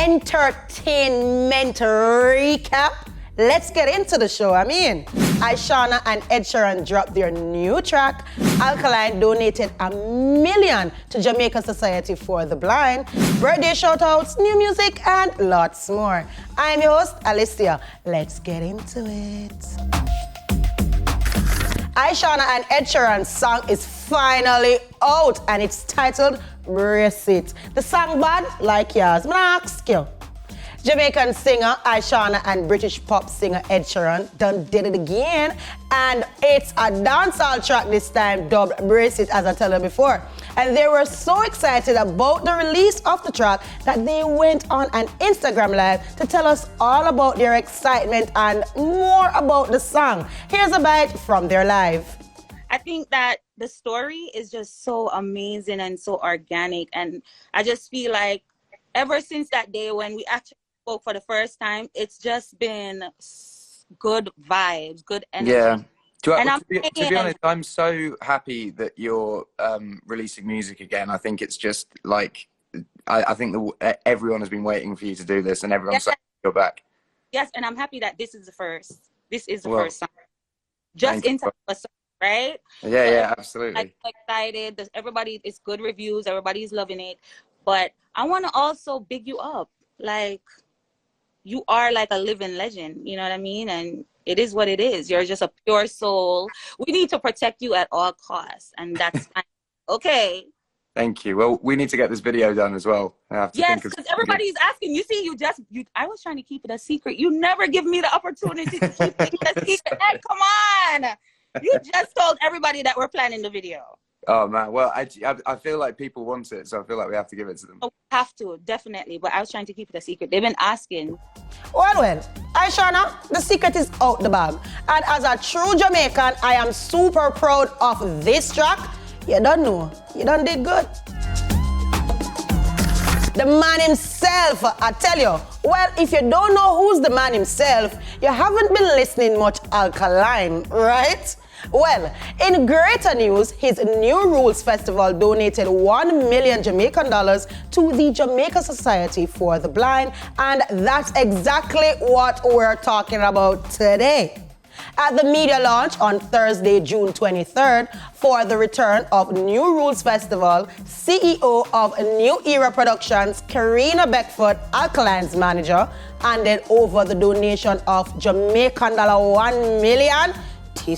entertainment recap. Let's get into the show. Ishawna and Ed Sheeran dropped their new track. Alkaline donated $1 million to Jamaica Society for the Blind. Birthday shoutouts, new music, and lots more. I'm your host, Alicia. Let's get into it. Ishawna and Ed Sheeran's song is finally out, and it's titled Brace It. The song bad like yours. I'm gonna ask you. Jamaican singer Ishawna and British pop singer Ed Sheeran done did it again, and it's a dancehall track this time dubbed Brace It, as I told you before. And they were so excited about the release of the track that they went on an Instagram Live to tell us all about their excitement and more about the song. Here's a bite from their live. I think that the story is just so amazing and so organic, and I just feel like ever since that day when we actually spoke for the first time, it's just been good vibes, good energy. Yeah. To be honest, I'm so happy that you're releasing music again. I think it's just like, I think everyone has been waiting for you to do this, and everyone's so happy you're back. Yes, and I'm happy that this is the first. This is the first song. Just in time of a song, right? Yeah, so yeah, absolutely. I'm excited. Everybody, it's good reviews. Everybody's loving it. But I want to also big you up. Like, you are like a living legend, you know what I mean? And it is what it is. You're just a pure soul. We need to protect you at all costs, and that's fine. Okay. Thank you. Well, we need to get this video done as well. Yes, because everybody's asking. You see, I was trying to keep it a secret. You never give me the opportunity to keep it a secret. Hey, come on. You just told everybody that we're planning the video. Oh man, well, I feel like people want it, so I feel like we have to give it to them. Oh, we have to, definitely. But I was trying to keep it a secret. They've been asking. Well, Ishawna, the secret is out the bag. And as a true Jamaican, I am super proud of this track. You don't know, you done did good. The man himself, I tell you. Well, if you don't know who's the man himself, you haven't been listening much Alkaline, right? Well, in greater news, his New Rules Festival donated $1 million Jamaican dollars to the Jamaica Society for the Blind, and that's exactly what we're talking about today. At the media launch on Thursday, June 23rd, for the return of New Rules Festival, CEO of New Era Productions, Karina Beckford, Alkaline's manager, handed over the donation of Jamaican $1 million to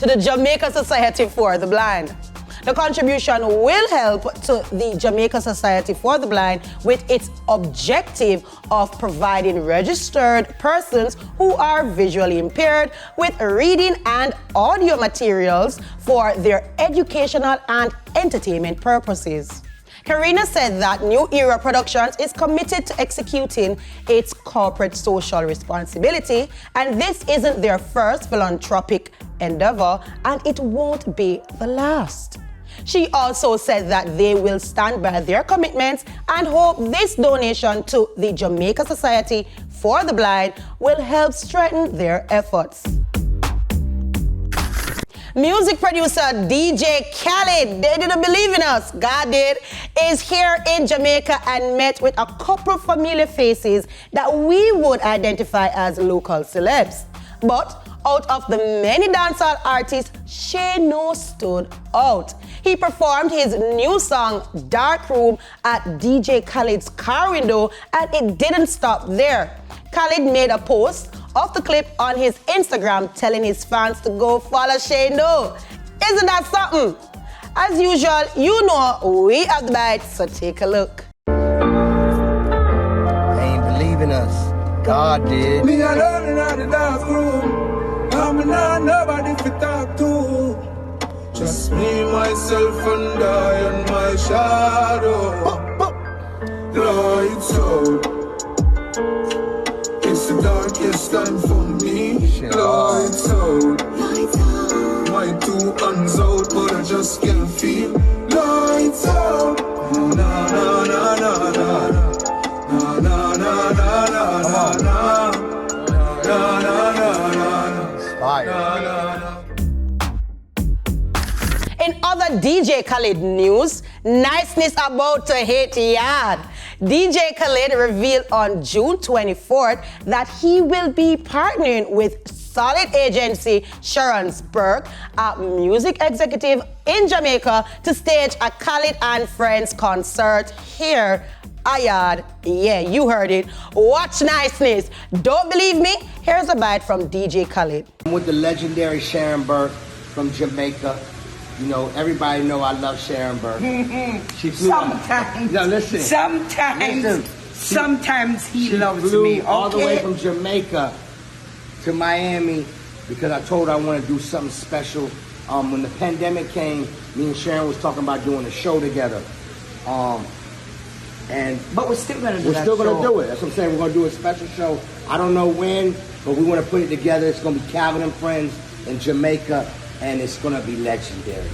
the Jamaica Society for the Blind. The contribution will help to the Jamaica Society for the Blind with its objective of providing registered persons who are visually impaired with reading and audio materials for their educational and entertainment purposes. Karina said that New Era Productions is committed to executing its corporate social responsibility, and this isn't their first philanthropic endeavor, and it won't be the last. She also said that they will stand by their commitments and hope this donation to the Jamaica Society for the Blind will help strengthen their efforts. Music producer DJ Khaled, they didn't believe in us, God did, is here in Jamaica and met with a couple familiar faces that we would identify as local celebs. But out of the many dancehall artists, Shano stood out. He performed his new song, Dark Room, at DJ Khaled's car window, and it didn't stop there. Khaled made a post of the clip on his Instagram telling his fans to go follow Shano. Isn't that something? As usual, you know we have the bite, so take a look. They ain't believing us. God did. Me alone in the dark room. I'm not nobody to talk to. Just me, myself, and I and my shadow. Lights out. It's the darkest time for me. Lights out. My two hands out, but I just can't feel. Lights out. Na na na na na na. Na na na na na na na. Na na na na na. In other DJ Khaled news, Niceness about to hit yard. DJ Khaled revealed on June 24th that he will be partnering with Solid Agency Sharon's Burke, a music executive in Jamaica, to stage a Khaled and Friends concert here. Ayad, yeah, you heard it. Watch Niceness. Don't believe me? Here's a bite from DJ Khaled. I'm with the legendary Sharon Burke from Jamaica. You know, everybody know I love Sharon Burke. She flew Sometimes. No, listen. Sometimes he loves flew me. all the way Okay. from Jamaica to Miami because I told her I want to do something special. When the pandemic came, me and Sharon was talking about doing a show together. But we're still gonna do We're that still going to show. do it. That's what I'm saying. We're going to do a special show. I don't know when, but we want to put it together. It's going to be Calvin and Friends in Jamaica, and it's going to be legendary.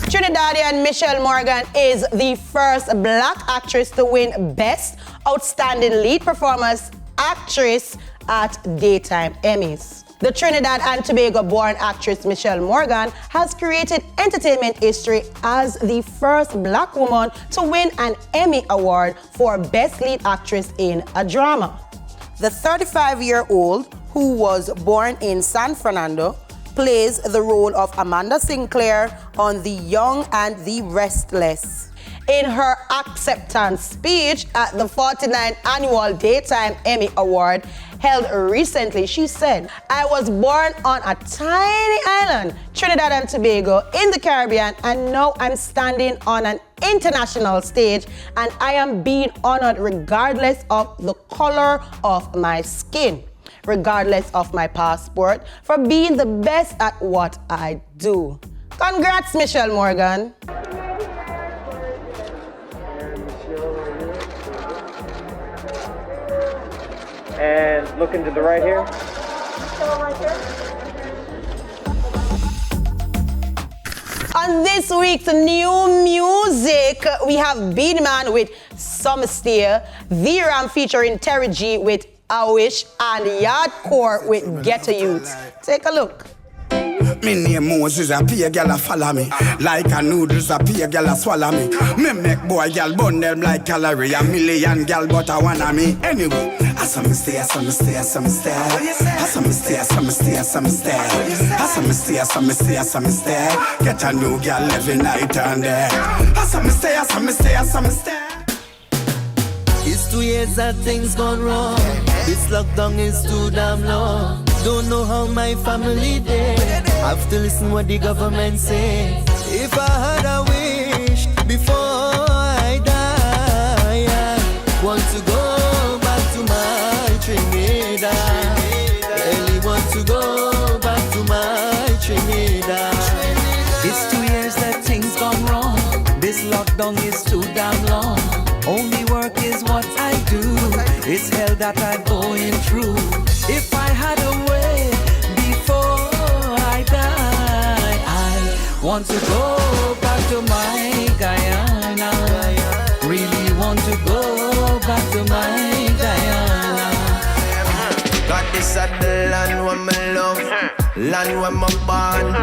Trinidadian Michelle Morgan is the first Black actress to win Best Outstanding Lead Performance Actress at Daytime Emmys. The Trinidad and Tobago-born actress Michelle Morgan has created entertainment history as the first Black woman to win an Emmy Award for Best Lead Actress in a Drama. The 35-year-old, who was born in San Fernando, plays the role of Amanda Sinclair on The Young and the Restless. In her acceptance speech at the 49th Annual Daytime Emmy Award held recently, she said, "I was born on a tiny island, Trinidad and Tobago, in the Caribbean, and now I'm standing on an international stage, and I am being honored regardless of the color of my skin, regardless of my passport, for being the best at what I do." Congrats, Michelle Morgan. And looking to the right here. On this week's new music, we have Beenie Man with Summer Stay, V-Ram featuring Terry G with I Wish, and Yardcore with Ghetto Youth. Take a look. Me name Moses, a pay girl a follow me. Like a noodles, a pay girl a swallow me. Me make boy girl burn them like calorie. A million girl but I wanna me. Anyway, I saw me stay, I saw me stay, I saw me stay. I saw me stay, I saw me stay, I saw me stay. I saw me stay, I saw me stay, I saw me stay. Get a new girl every night and day. I saw me stay, I saw me stay, I saw me stay. It's 2 years that things gone wrong. This lockdown is too damn long. Don't know how my family did. Have to listen what the government say. If I had a wish before I die, I want to go back to my Trinidad. Really want to go back to my Trinidad. It's 2 years that things gone wrong. This lockdown is too damn long. Only work is what I do. It's hell that I'm going through. If I had a way before I die, I want to go back to my Guyana. Really want to go back to my Guyana. God, this is the land where me love, land where me born,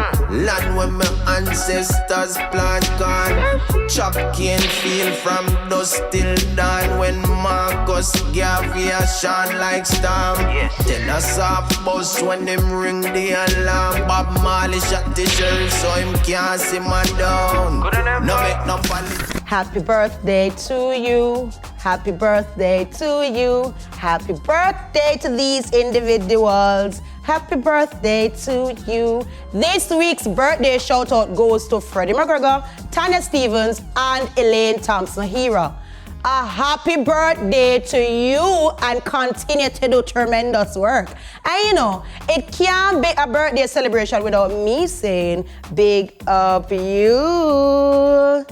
land where my ancestors plant gone. Chop cane feel from dusk till dawn. When Marcus Garvey shine like storm. Tell us a bus when them ring the alarm. Bob Marley shot the sheriff so him can't see my down. No make no panic. Happy birthday to you. Happy birthday to you. Happy birthday to these individuals. Happy birthday to you. This week's birthday shout out goes to Freddie McGregor, Tanya Stevens, and Elaine Thompson-Hera. A happy birthday to you and continue to do tremendous work. And you know, it can't be a birthday celebration without me saying big up you.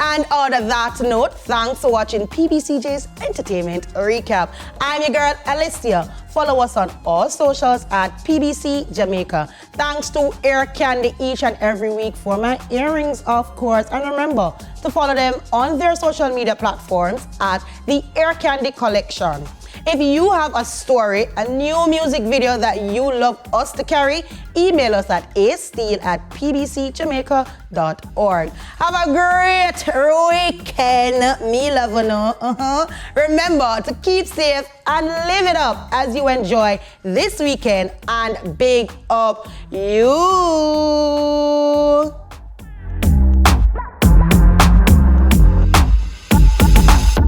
And on that note, thanks for watching PBCJ's Entertainment Recap. I'm your girl, Alicia. Follow us on all socials at PBC Jamaica. Thanks to Air Candy each and every week for my earrings, of course. And remember to follow them on their social media platforms at the Air Candy Collection. If you have a story, a new music video that you love us to carry, email us at asteel@pbcjamaica.org. Have a great weekend, me loving you. Remember to keep safe and live it up as you enjoy this weekend, and big up you.